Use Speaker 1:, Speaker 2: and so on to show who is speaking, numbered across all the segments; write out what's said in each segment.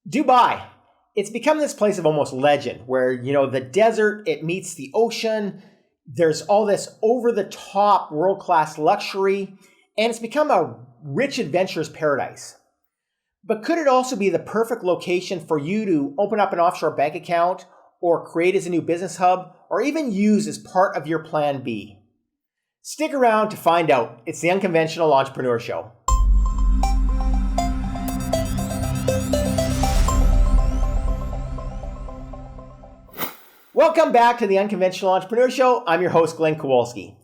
Speaker 1: Dubai. It's become this place of almost legend where, the desert, it meets the ocean. There's all this over-the-top world-class luxury, and it's become a rich adventurer's paradise. But could it also be the perfect location for you to open up an offshore bank account or create as a new business hub or even use as part of your plan B? Stick around to find out. It's the Unconventional Entrepreneur Show. Welcome back to the Unconventional Entrepreneur Show. I'm your host, Glenn Kowalski.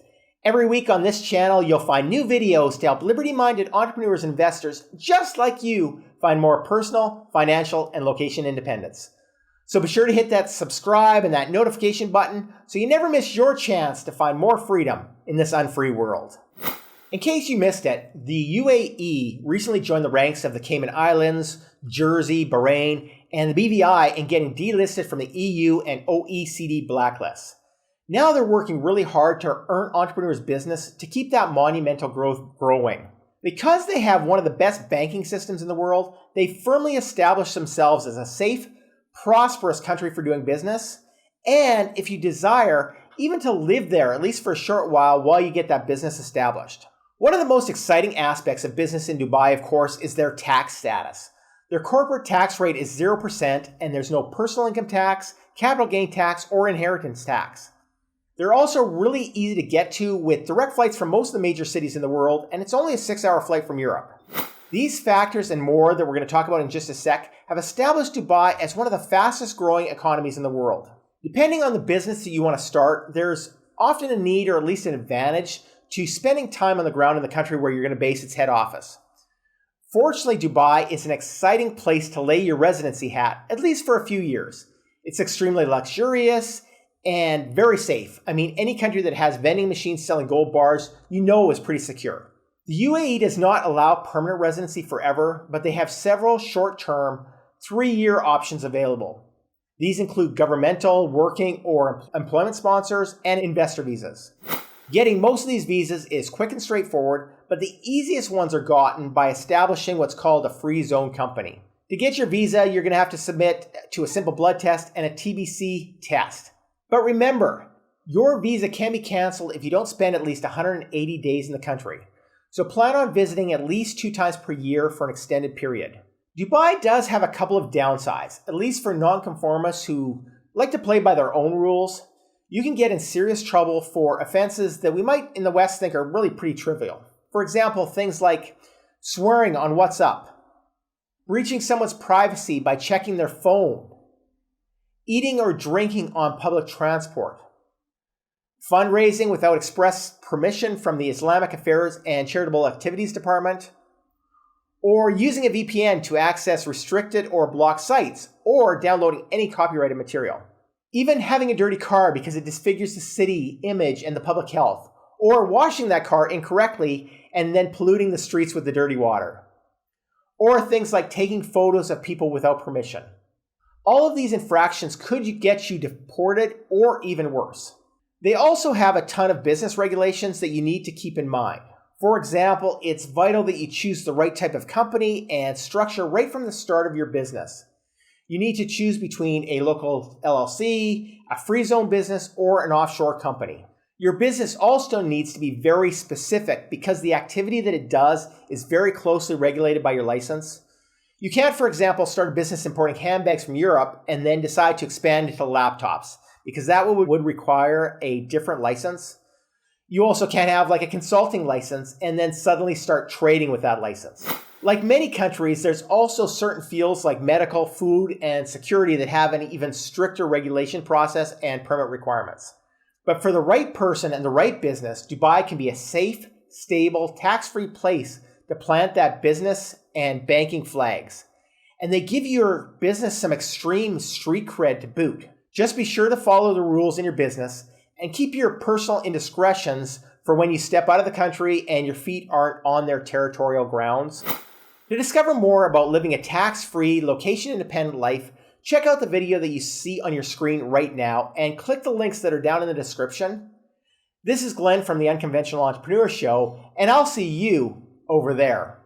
Speaker 1: Every week on this channel, you'll find new videos to help liberty-minded entrepreneurs and investors just like you find more personal, financial, and location independence. So be sure to hit that subscribe and that notification button so you never miss your chance to find more freedom in this unfree world. In case you missed it, the UAE recently joined the ranks of the Cayman Islands, Jersey, Bahrain, and the BVI in getting delisted from the EU and OECD blacklists. Now they're working really hard to earn entrepreneurs' business to keep that monumental growth growing. Because they have one of the best banking systems in the world, they firmly established themselves as a safe, prosperous country for doing business, and if you desire, even to live there at least for a short while you get that business established. One of the most exciting aspects of business in Dubai, of course, is their tax status. Their corporate tax rate is 0%, and there's no personal income tax, capital gain tax, or inheritance tax. They're also really easy to get to with direct flights from most of the major cities in the world, and it's only a 6-hour flight from Europe. These factors and more that we're going to talk about in just a sec have established Dubai as one of the fastest growing economies in the world. Depending on the business that you want to start, there's often a need or at least an advantage to spending time on the ground in the country where you're going to base its head office. Fortunately, Dubai is an exciting place to lay your residency hat, at least for a few years. It's extremely luxurious and very safe. Any country that has vending machines selling gold bars, is pretty secure. The UAE does not allow permanent residency forever, but they have several short-term, 3-year options available. These include governmental, working, or employment sponsors, and investor visas. Getting most of these visas is quick and straightforward, but the easiest ones are gotten by establishing what's called a free zone company. To get your visa, you're going to have to submit to a simple blood test and a TBC test. But remember, your visa can be canceled if you don't spend at least 180 days in the country. So plan on visiting at least 2 times per year for an extended period. Dubai does have a couple of downsides, at least for nonconformists who like to play by their own rules. You can get in serious trouble for offenses that we might in the West think are really pretty trivial. For example, things like swearing on WhatsApp, breaching someone's privacy by checking their phone, eating or drinking on public transport, fundraising without express permission from the Islamic Affairs and Charitable Activities Department, or using a VPN to access restricted or blocked sites, or downloading any copyrighted material. Even having a dirty car because it disfigures the city image and the public health, or washing that car incorrectly and then polluting the streets with the dirty water. Or things like taking photos of people without permission. All of these infractions could get you deported or even worse. They also have a ton of business regulations that you need to keep in mind. For example, it's vital that you choose the right type of company and structure right from the start of your business. You need to choose between a local LLC, a free zone business, or an offshore company. Your business also needs to be very specific because the activity that it does is very closely regulated by your license. You can't, for example, start a business importing handbags from Europe and then decide to expand into laptops because that would require a different license. You also can't have like a consulting license and then suddenly start trading with that license. Like many countries, there's also certain fields like medical, food, and security that have an even stricter regulation process and permit requirements. But for the right person and the right business, Dubai can be a safe, stable, tax-free place to plant that business and banking flags. And they give your business some extreme street cred to boot. Just be sure to follow the rules in your business and keep your personal indiscretions for when you step out of the country and your feet aren't on their territorial grounds. To discover more about living a tax-free, location-independent life, check out the video that you see on your screen right now and click the links that are down in the description. This is Glenn from the Unconventional Entrepreneur Show, and I'll see you over there.